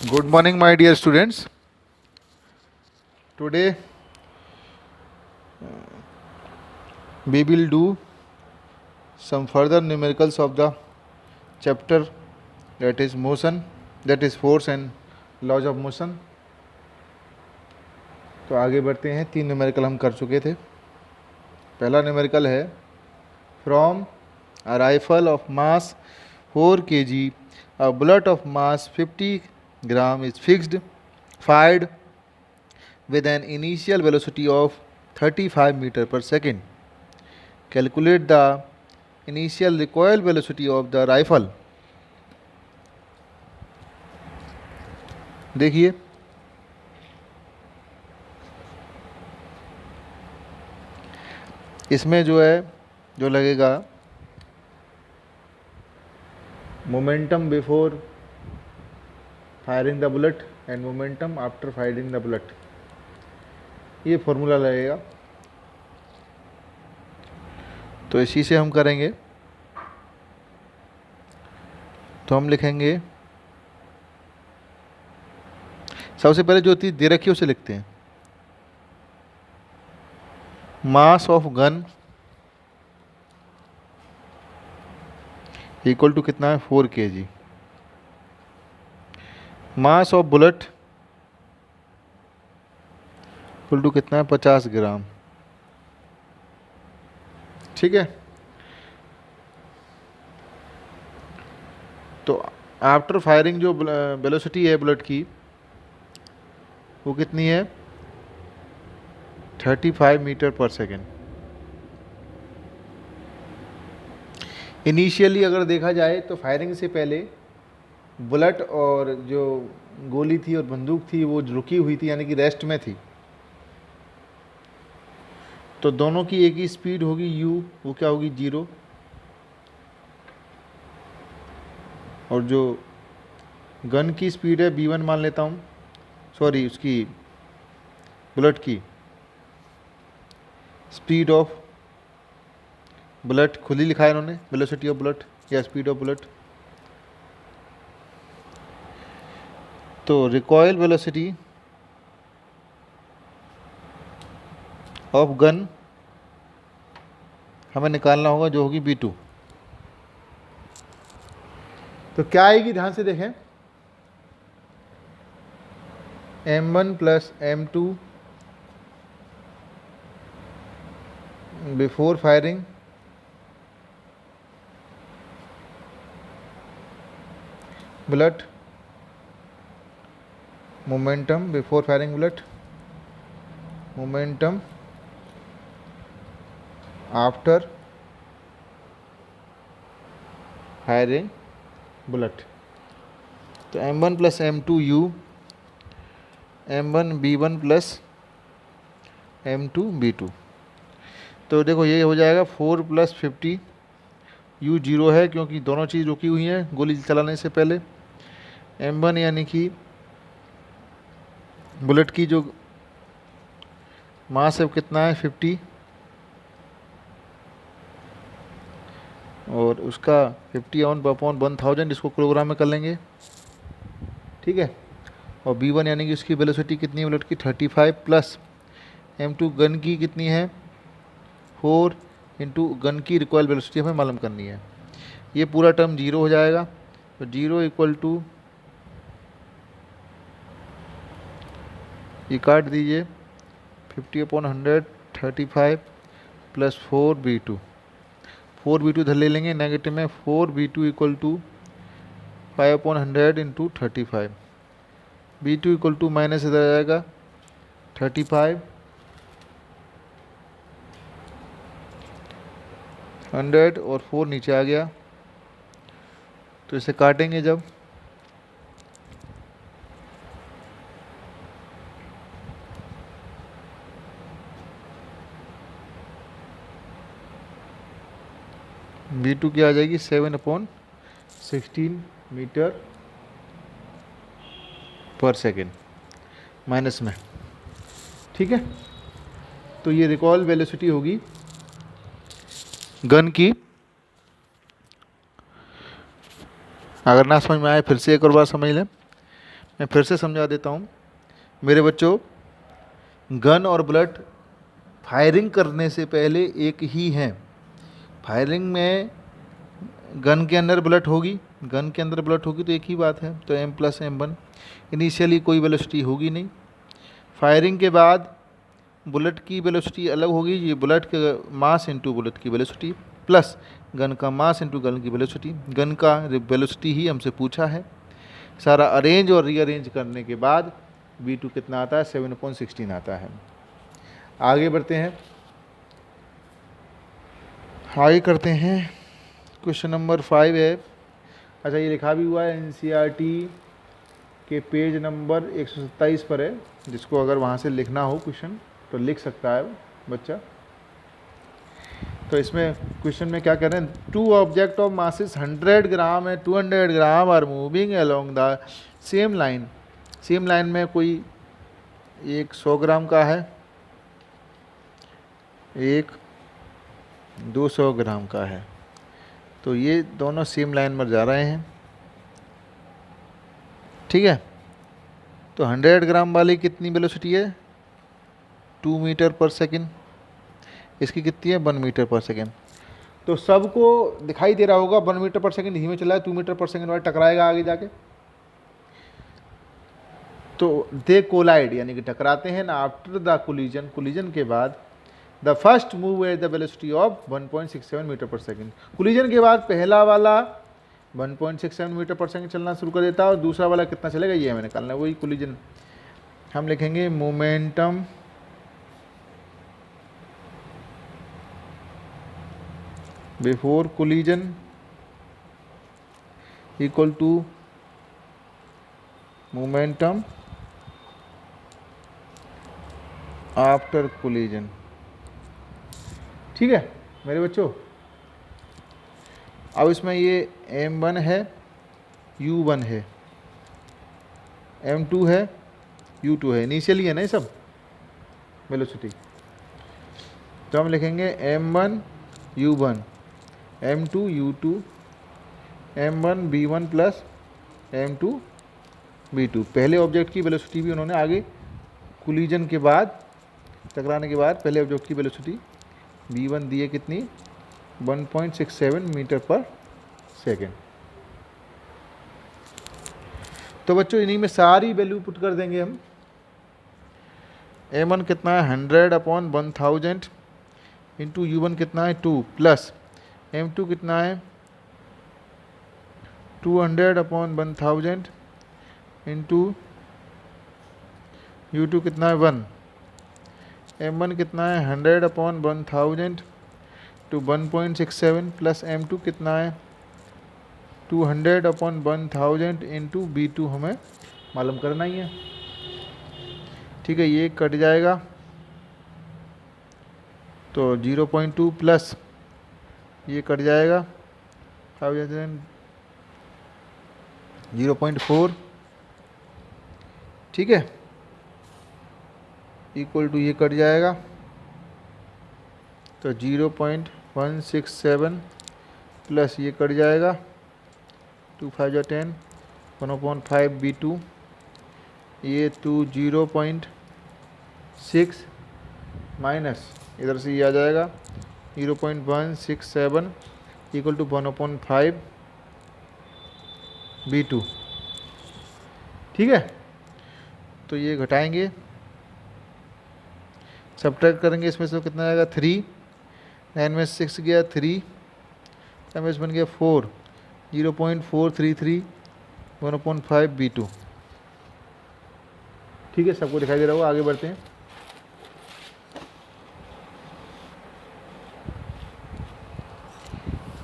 Good morning, my dear students. Today we will do some further numericals of the chapter that is motion, that is force and laws of motion. तो आगे बढ़ते हैं। 3 numerical हम कर चुके थे। पहला न्यूमेरिकल है from a rifle of mass 4 kg a bullet of mass 50 gram is fired with an initial velocity of 35 meter per second. Calculate the initial recoil velocity of the rifle. देखिए इसमें जो लगेगा momentum before firing the bullet and momentum after firing the bullet, ये formula लगेगा। तो इसी से हम करेंगे। तो हम लिखेंगे, सबसे पहले जो चीज़ दे रखी है उसे लिखते हैं। Mass of gun equal to कितना है 4 kg। Mass of bullet equal to कितना है 50 ग्राम। ठीक है। तो आफ्टर फायरिंग जो वेलोसिटी है बुलेट की वो कितनी है 35 मीटर पर सेकेंड। इनिशियली अगर देखा जाए तो फायरिंग से पहले बुलेट और जो गोली थी और बंदूक थी वो रुकी हुई थी, यानी कि रेस्ट में थी। तो दोनों की एक ही स्पीड होगी u, वो क्या होगी 0। और जो गन की स्पीड है v1 मान लेता हूँ, सॉरी उसकी बुलेट की स्पीड ऑफ बुलेट खुद ही लिखा है इन्होंने, वेलोसिटी ऑफ बुलेट या स्पीड ऑफ बुलेट। तो रिकॉयल वेलोसिटी ऑफ गन हमें निकालना होगा, जो होगी v2। तो क्या आएगी ध्यान से देखें, m1 plus m2 before firing bullet, momentum before firing bullet, momentum after firing bullet. तो m1 plus m2 u, m1 b1 plus m2 b2। तो देखो ये हो जाएगा 4 प्लस 50, u 0 है क्योंकि दोनों चीज़ रुकी हुई हैं गोली चलाने से पहले। m1 यानी कि बुलेट की जो मास है कितना है 50, और उसका 50 अपॉन 1000 इसको किलोग्राम में कर लेंगे। ठीक है। और b1 यानी कि उसकी वेलोसिटी कितनी है बुलेट की 35 प्लस m2 गन की कितनी है 4 इंटू गन की रिकॉयल वेलोसिटी हमें मालूम करनी है। ये पूरा टर्म 0 हो जाएगा। तो 0 इक्वल टू, ये काट दीजिए 50 अपॉन 100 35 प्लस 4v2, 4v2 इधर ले लेंगे नेगेटिव में, 4v2 equal to 5 upon 100 into 35, v2 equal to minus इधर आ जाएगा 35 100 और 4 नीचे आ गया। तो इसे काटेंगे जब, v2 क्या आ जाएगी 7 अपॉन 16 मीटर पर सेकेंड माइनस में। ठीक है। तो ये रिकॉल वेलोसिटी होगी गन की। अगर ना समझ में आए फिर से एक और बार समझ लें। मैं फिर से समझा देता हूँ मेरे बच्चों। गन और बुलेट फायरिंग करने से पहले एक ही हैं। फायरिंग में गन के अंदर बुलेट होगी, गन के अंदर बुलेट होगी तो एक ही बात है, तो m प्लस m1। इनिशियली कोई वेलोसिटी होगी नहीं। फायरिंग के बाद बुलेट की वेलोसिटी अलग होगी, ये बुलेट के मास इंटू बुलेट की वेलोसिटी प्लस गन का मास इंटू गन की वेलोसिटी। गन का वेलोसिटी ही हमसे पूछा है। सारा अरेंज और रीअरेंज करने के बाद v2 कितना आता है, 7/16 आता है। आगे बढ़ते हैं, आगे करते हैं। क्वेश्चन नंबर 5 है। अच्छा, ये लिखा भी हुआ है एनसीईआरटी के पेज नंबर 127 पर है, जिसको अगर वहाँ से लिखना हो क्वेश्चन तो लिख सकता है बच्चा। तो इसमें क्वेश्चन में क्या कह रहे हैं, 2 ऑब्जेक्ट ऑफ मासेस 100 ग्राम है 200 gram are moving along the same line. Same line में कोई एक 100 ग्राम का है, एक 200 ग्राम का है, तो ये दोनों सेम लाइन पर जा रहे हैं। ठीक है, तो 100 ग्राम वाली कितनी वेलोसिटी है, 2 मीटर पर सेकेंड। इसकी कितनी है, 1 मीटर पर सेकेंड। तो सबको दिखाई दे रहा होगा 1 मीटर पर सेकेंड धीमे चला है, 2 मीटर पर सेकेंड वाला टकराएगा आगे जाके। तो दे कोलाइड यानी कि टकराते हैं ना। आफ्टर द कोलिजन, कोलिजन के बाद the first move at the velocity of 1.67 metre पर सेकेंड। कोलिजन के बाद पहला वाला 1.67 मीटर पर सेकेंड चलना शुरू कर देता है और दूसरा वाला कितना चलेगा ये हमें निकालना है, वही कोलिजन। हम लिखेंगे momentum before collision equal to momentum after collision. ठीक है मेरे बच्चों। अब इसमें ये m1 है, u1 है, m2 है, u2 है, इनिशियली है ना ये सब वेलोसिटी। तो हम लिखेंगे m1 u1 m2 u2 m1 b1 plus m2 b2। पहले ऑब्जेक्ट की वेलोसिटी भी उन्होंने आगे कोलिजन के बाद, टकराने के बाद पहले ऑब्जेक्ट की वेलोसिटी b1 दी है कितनी, 1.67 मीटर पर सेकेंड। तो बच्चों इन्हीं में सारी वैल्यू पुट कर देंगे हम। m1 कितना है 100/1000 इंटू u1 कितना है 2 प्लस m2 कितना है 200/1000 इंटू u2 कितना है 1। m1 कितना है 100/1000 टू 1.67 प्लस m2 कितना है 200/1000 इंटू b2 हमें मालूम करना ही है। ठीक है, ये कट जाएगा तो 0.2 प्लस ये कट जाएगा 0.4। ठीक है, इक्वल टू ये कट जाएगा तो 0.167 प्लस ये कट जाएगा 2 5 10 1/5 b2। ये 0.6 माइनस इधर से ये आ जाएगा 0.167 इक्वल टू 1/5 b2। ठीक है, तो ये घटाएंगे, सब्ट्रैक्ट करेंगे, इसमें से कितना आएगा 3, 9 में 6 गया 3, एम बन गया 4, 0.433 1/5 b2। ठीक है, सबको दिखाई दे रहा होगा। आगे बढ़ते हैं।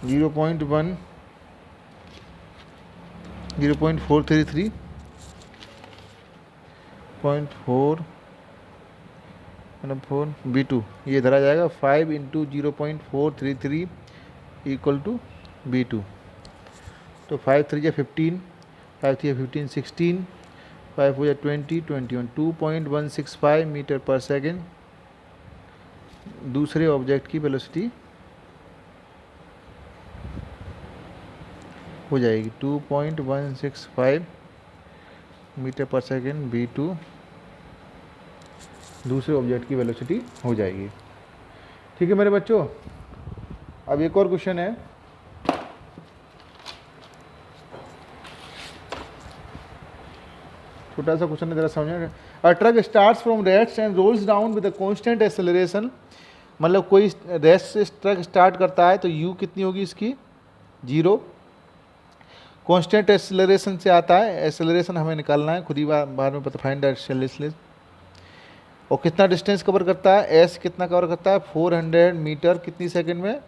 जीरो पॉइंट 0.433.4 b2 ये धरा जाएगा 5 इंटू 0.433 इक्वल टू b2। तो 5 3 या 15, 5 3 15 16, 5 हो जाए 20 21 2.165 मीटर पर सेकेंड दूसरे ऑब्जेक्ट की वेलोसिटी हो जाएगी 2.165 मीटर पर सेकेंड v2 दूसरे ऑब्जेक्ट की वेलोसिटी हो जाएगी। ठीक है मेरे बच्चों, अब एक और क्वेश्चन है। छोटा सा क्वेश्चन है, जरा समझना। A truck starts from rest and rolls down with a constant acceleration, मतलब कोई रेस्ट से ट्रक स्टार्ट करता है तो u कितनी होगी इसकी 0, कांस्टेंट एक्सेलरेशन से आता है, एक्सेलरेशन हमें निकालना है, खुद ही बाद में पता फाइंड द एक्सेलरेशन। और कितना डिस्टेंस कवर करता है, s कितना कवर करता है 400 मीटर कितनी सेकंड में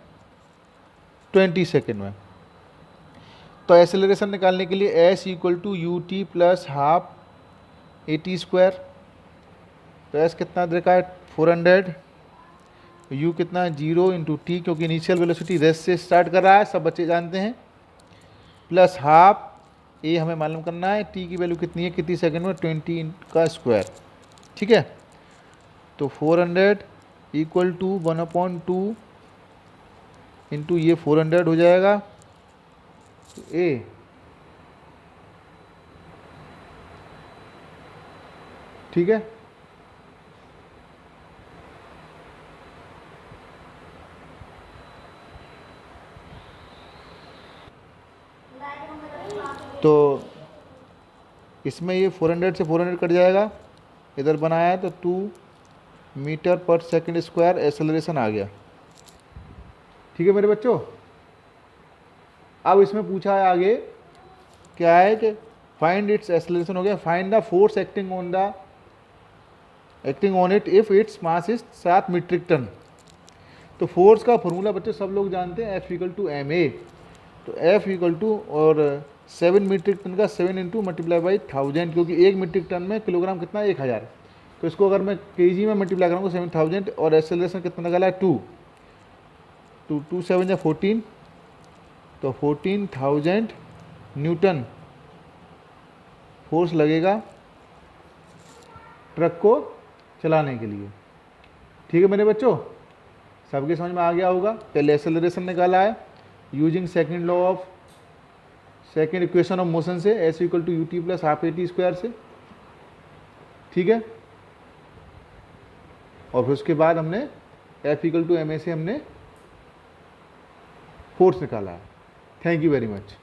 20 सेकंड में। तो एक्सेलरेशन निकालने के लिए s equal to U T plus half A T square. तो s कितना देखा है 400, u कितना 0 इंटू टी, क्योंकि इनिशियल वेलोसिटी रेस्ट से स्टार्ट कर रहा है, सब बच्चे जानते हैं, प्लस हाफ ए हमें मालूम करना है, टी की वैल्यू कितनी है कितनी सेकंड में 20 का स्क्वायर। ठीक है, तो 400 इक्वल टू 1/2 इंटू ये 400 हो जाएगा, तो ए ठीक है। तो इसमें ये 400 से 400 कट जाएगा, इधर बनाया है तो 2 मीटर पर सेकंड स्क्वायर एक्सेलरेशन आ गया। ठीक है मेरे बच्चों, अब इसमें पूछा है आगे क्या है कि फाइंड इट्स एक्सेलरेशन हो गया, find the force acting on it if its mass is 7 metric ton. तो फोर्स का फॉर्मूला बच्चों सब लोग जानते हैं, F equal to M a. तो F इक्वल टू और 7 मीट्रिक टन का 7 इंटू मल्टीप्लाई बाई 1000, क्योंकि 1 मीट्रिक टन में किलोग्राम कितना 1000, तो इसको अगर मैं केजी में मल्टीप्लाई करूँगा 7000, और एक्सेलरेशन कितना निकाला है 2 7 या 14, तो 14,000 न्यूटन फोर्स लगेगा ट्रक को चलाने के लिए। ठीक है मेरे बच्चों, सबके समझ में आ गया होगा। पहले एक्सेलरेशन निकाला है using second law of second equation of motion से, S equal to U T plus half A T square से। ठीक है, और फिर उसके बाद हमने F equal to M A से हमने फोर्स निकाला है। Thank you very much.